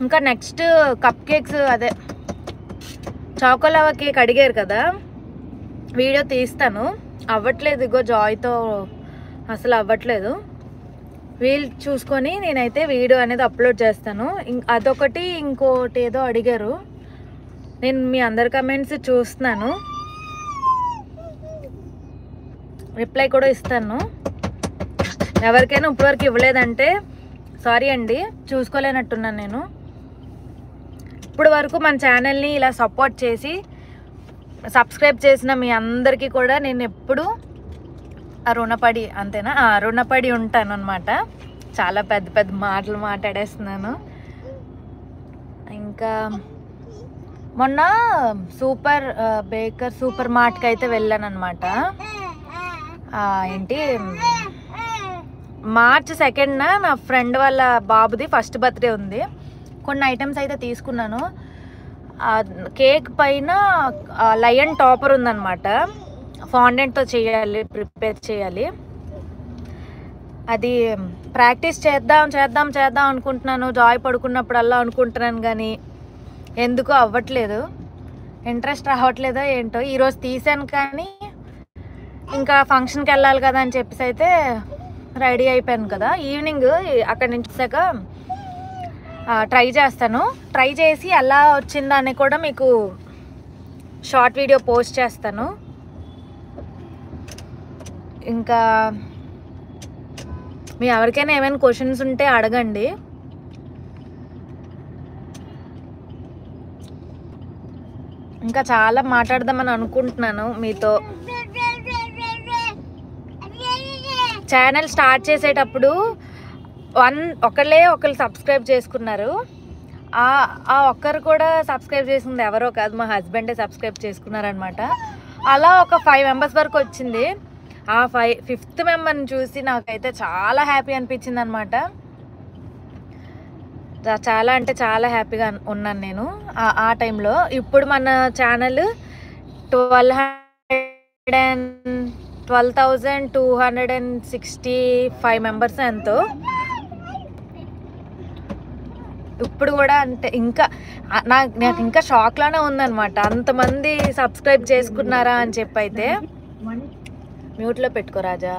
ఇంకా next cup cakes, అదే choco lava cake అడిగారు కదా, వీడియో తీస్తాను. అవ్వట్లేదు, ఇగో జాయ్తో అసలు అవ్వట్లేదు. వీలు చూసుకొని నేనైతే వీడియో అనేది అప్లోడ్ చేస్తాను. అదొకటి, ఇంకోటి ఏదో అడిగారు, నేను మీ అందరి కమెంట్స్ చూస్తున్నాను, రిప్లై కూడా ఇస్తాను. ఎవరికైనా ఇప్పటివరకు ఇవ్వలేదంటే సారీ అండి, చూసుకోలేనట్టున్నాను నేను. ఇప్పటి వరకు మన ఛానల్ని ఇలా సపోర్ట్ చేసి సబ్స్క్రైబ్ చేసిన మీ అందరికీ కూడా నేను ఎప్పుడు రుణపడి, అంతేనా, రుణపడి ఉంటాను అనమాట. చాలా పెద్ద పెద్ద మాటలు మాట్లాడేస్తున్నాను. ఇంకా మొన్న సూపర్ మార్ట్కి అయితే వెళ్ళాను అనమాట. ఏంటి మార్చ్ 2న నా ఫ్రెండ్ వాళ్ళ బాబుది ఫస్ట్ బర్త్డే ఉంది. కొన్ని ఐటమ్స్ అయితే తీసుకున్నాను. కేక్ పైన లయన్ టాపర్ ఉందన్నమాట, ఫాండెంట్తో చేయాలి, ప్రిపేర్ చేయాలి. అది ప్రాక్టీస్ చేద్దాం అనుకుంటున్నాను. జాయ్ పడుకున్నప్పుడల్లా అనుకుంటున్నాను, కానీ ఎందుకో అవ్వట్లేదు, ఇంట్రెస్ట్ రావట్లేదో ఏంటో. ఈరోజు తీసాను, కానీ ఇంకా ఫంక్షన్కి వెళ్ళాలి కదా అని చెప్పేసి అయితే రెడీ అయిపోయాను కదా. ఈవినింగ్ అక్కడి నుంచి వచ్చాక ట్రై చేస్తాను. ట్రై చేసి ఎలా వచ్చిందని కూడా మీకు షార్ట్ వీడియో పోస్ట్ చేస్తాను. ఇంకా మీ ఎవరికైనా ఏమైనా క్వశ్చన్స్ ఉంటే అడగండి. ఇంకా చాలా మాట్లాడదామని అనుకుంటున్నాను మీతో. ఛానల్ స్టార్ట్ చేసేటప్పుడు ఒకళ్ళు సబ్స్క్రైబ్ చేసుకున్నారు. ఆ ఒక్కరు కూడా సబ్స్క్రైబ్ చేసింది ఎవరో కాదు, మా హస్బెండే సబ్స్క్రైబ్ చేసుకున్నారనమాట. అలా ఒక 5 మెంబర్స్ వరకు వచ్చింది. ఆ 5th మెంబర్ని చూసి నాకైతే చాలా హ్యాపీ అనిపించింది అనమాట. చాలా అంటే చాలా హ్యాపీగా ఉన్నాను నేను ఆ టైంలో. ఇప్పుడు మన ఛానల్ 12,265 మెంబర్స్ ఎంతో. ఇప్పుడు కూడా అంటే ఇంకా నాకు ఇంకా షాక్లోనే ఉందన్నమాట, అంతమంది సబ్స్క్రైబ్ చేసుకున్నారా అని చెప్పి. అయితే మ్యూట్లో పెట్టుకో రాజా.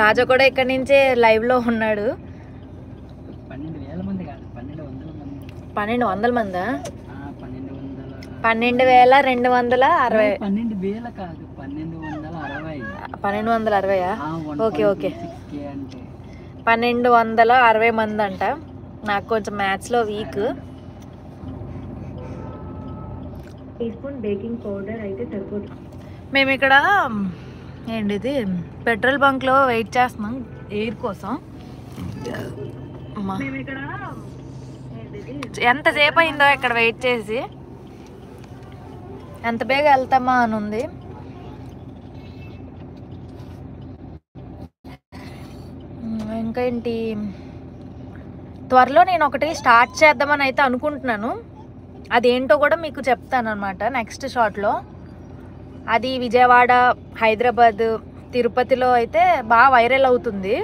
రాజా కూడా ఇక్కడి నుంచే లైవ్లో ఉన్నాడు. 1200 మందా? 12,260. 1260. ఓకే ఓకే, 1260 మంది అంట. నాకు కొంచెం మ్యాథ్స్లో వీక్. బేకింగ్ పౌడర్ అయితే సరిపోతుంది. మేము ఇక్కడ ఏంటిది పెట్రోల్ బంక్లో వెయిట్ చేస్తున్నాం ఎయిర్ కోసం. ఎంతసేపు అయిందో ఇక్కడ వెయిట్ చేసి, ఎంత బేగా వెళ్తామా అని ఉంది. ఇంకా ఏంటి, త్వరలో నేను ఒకటి స్టార్ట్ చేద్దామని అయితే అనుకుంటున్నాను. అదేంటో కూడా మీకు చెప్తాను అనమాట నెక్స్ట్ షార్ట్లో. అది విజయవాడ, హైదరాబాద్, తిరుపతిలో అయితే బాగా వైరల్ అవుతుంది.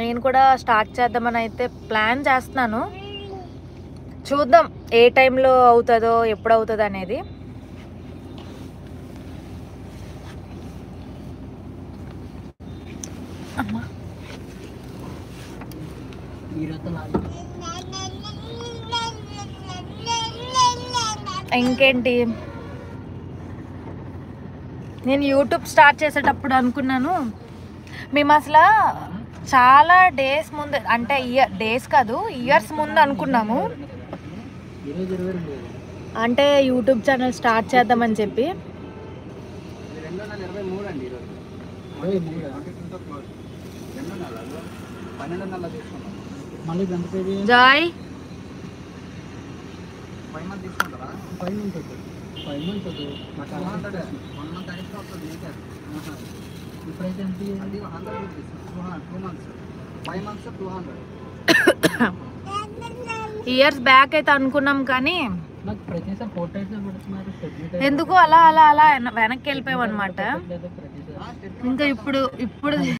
నేను కూడా స్టార్ట్ చేద్దామని అయితే ప్లాన్ చేస్తున్నాను. చూద్దాం ఏ టైంలో అవుతుందో, ఎప్పుడు అవుతుందో అనేది. అమ్మా ఇంకేంటి, నేను యూట్యూబ్ స్టార్ట్ చేసేటప్పుడు అనుకున్నాను, మేము అసలు చాలా డేస్ ముందు, అంటే డేస్ కాదు ఇయర్స్ ముందు అనుకున్నాము, అంటే యూట్యూబ్ ఛానల్ స్టార్ట్ చేద్దామని చెప్పి. జాయ్ ఇయర్స్ బ్యాక్ అయితే అనుకున్నాం, కానీ ఎందుకు అలా అలా అలా వెనక్కి వెళ్ళిపోయాం అనమాట. ఇంకా ఇప్పుడు